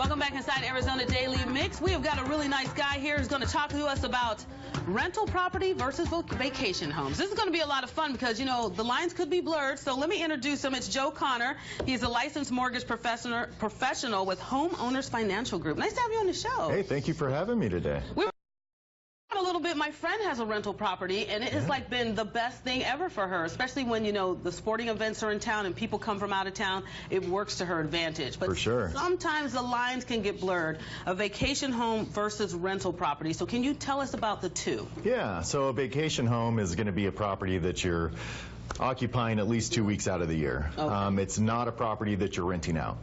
Welcome back inside Arizona Daily Mix. We have got a really nice guy here who's going to talk to us about rental property versus vacation homes. This is going to be a lot of fun because, you know, the lines could be blurred. So let me introduce him. It's Joe Connor. He's a licensed mortgage professional with Homeowners Financial Group. Nice to have you on the show. Hey, thank you for having me today. A little bit. My friend has a rental property, and it has like been the best thing ever for her, especially when, you know, the sporting events are in town and people come from out of town. It works to her advantage. But for sure, sometimes the lines can get blurred. A vacation home versus rental property. So can you tell us about the two? Yeah, so a vacation home is going to be a property that you're occupying at least 2 weeks out of the year. Okay. It's not a property that you're renting out.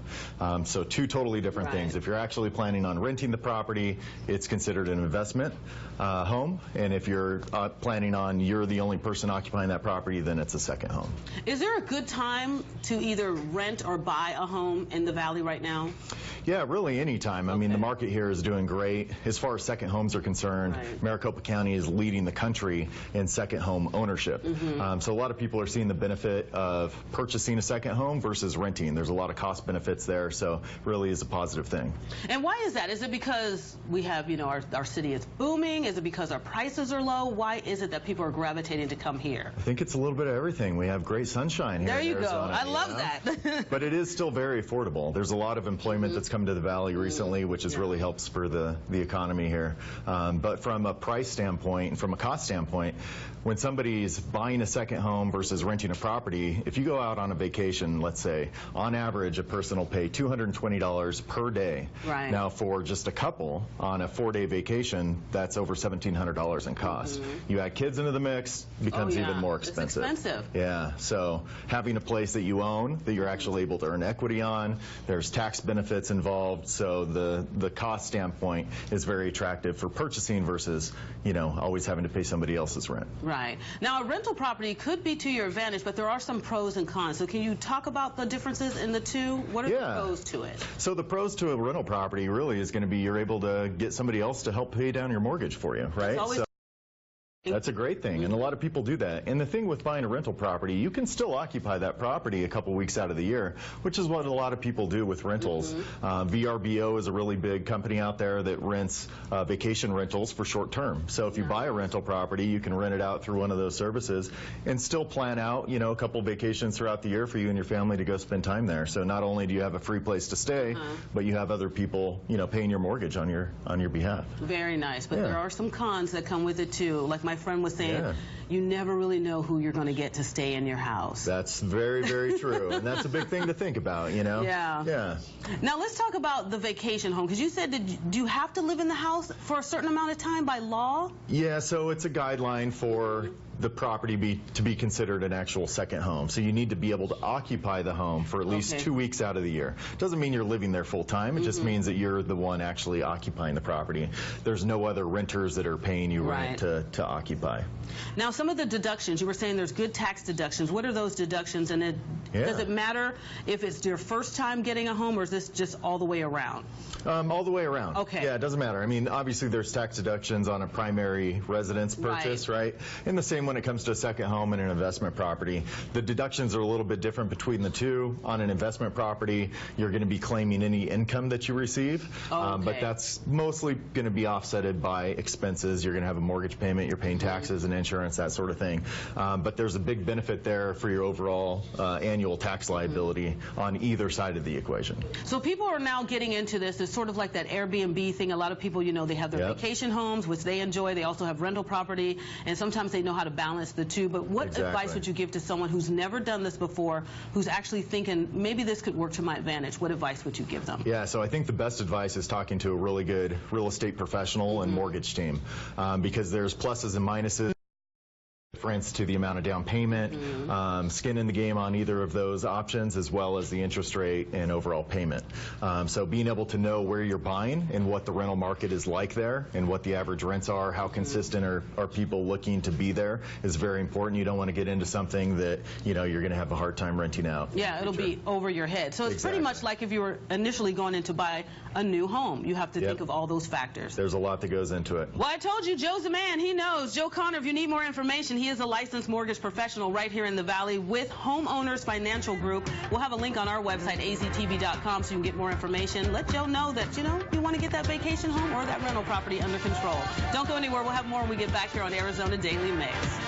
So two totally different things. If you're actually planning on renting the property, it's considered an investment home. And if you're planning on you're the only person occupying that property, then it's a second home. Is there a good time to either rent or buy a home in the Valley right now? Yeah, really any time. I mean, the market here is doing great. As far as second homes are concerned, Maricopa County is leading the country in second home ownership. So a lot of people are seeing the benefit of purchasing a second home versus renting. There's a lot of cost benefits there, so really is a positive thing. And why is that? Is it because we have, you know, our city is booming? Is it because our prices are low? Why is it that people are gravitating to come here? I think it's a little bit of everything. We have great sunshine here. There you in Arizona, go. I love that. But it is still very affordable. There's a lot of employment that's come to the Valley recently, which has really helped spur the economy here. But from a price standpoint and from a cost standpoint, when somebody's buying a second home versus renting a property, if you go out on a vacation, let's say, on average, a person will pay $220 per day. Right. Now, for just a couple on a 4-day vacation, that's over $1,700 in cost. You add kids into the mix, becomes even more expensive. It's expensive. Yeah. So having a place that you own, that you're actually able to earn equity on, there's tax benefits involved. So the cost standpoint is very attractive for purchasing versus, you know, always having to pay somebody else's rent. Right. Now, a rental property could be to your advantage, but there are some pros and cons. So can you talk about the differences in the two? What are the pros to it? So the pros to a rental property really is going to be you're able to get somebody else to help pay down your mortgage for you, right? That's a great thing, and a lot of people do that. And the thing with buying a rental property, you can still occupy that property a couple weeks out of the year, which is what a lot of people do with rentals. VRBO is a really big company out there that rents vacation rentals for short term. So if you buy a rental property, you can rent it out through one of those services and still plan out, you know, a couple vacations throughout the year for you and your family to go spend time there. So not only do you have a free place to stay, but you have other people, you know, paying your mortgage on your behalf. Very nice, but there are some cons that come with it too. Like my friend was saying, you never really know who you're going to get to stay in your house. That's very, very true. And that's a big thing to think about, you know? Yeah. Now let's talk about the vacation home, because you said that do you have to live in the house for a certain amount of time by law? Yeah, so it's a guideline for the property to be considered an actual second home. So you need to be able to occupy the home for at least 2 weeks out of the year. Doesn't mean you're living there full time. It just means that you're the one actually occupying the property. There's no other renters that are paying you rent to occupy. Now, some of the deductions, you were saying there's good tax deductions. What are those deductions? And does it matter if it's your first time getting a home, or is this just all the way around? All the way around. Okay. Yeah, it doesn't matter. I mean, obviously there's tax deductions on a primary residence purchase, right? And the same when it comes to a second home and an investment property. The deductions are a little bit different between the two. On an investment property, you're going to be claiming any income that you receive, but that's mostly going to be offsetted by expenses. You're going to have a mortgage payment, you're paying taxes and insurance, that sort of thing. But there's a big benefit there for your overall annual tax liability on either side of the equation. So people are now getting into this. It's sort of like that Airbnb thing. A lot of people, you know, they have their vacation homes, which they enjoy. They also have rental property, and sometimes they know how to balance the two. But what advice would you give to someone who's never done this before, who's actually thinking maybe this could work to my advantage? What advice would you give them? Yeah, so I think the best advice is talking to a really good real estate professional and mortgage team, because there's pluses and minuses. Difference to the amount of down payment, skin in the game on either of those options, as well as the interest rate and overall payment. So being able to know where you're buying and what the rental market is like there and what the average rents are, how consistent are people looking to be there is very important. You don't want to get into something that, you know, you're going to have a hard time renting out. Yeah, it'll be over your head. So it's pretty much like if you were initially going in to buy a new home. You have to think of all those factors. There's a lot that goes into it. Well, I told you, Joe's the man. He knows. Joe Connor, if you need more information, he is a licensed mortgage professional right here in the Valley with Homeowners Financial Group. We'll have a link on our website, AZTV.com, so you can get more information. Let Joe know that, you want to get that vacation home or that rental property under control. Don't go anywhere. We'll have more when we get back here on Arizona Daily Mix.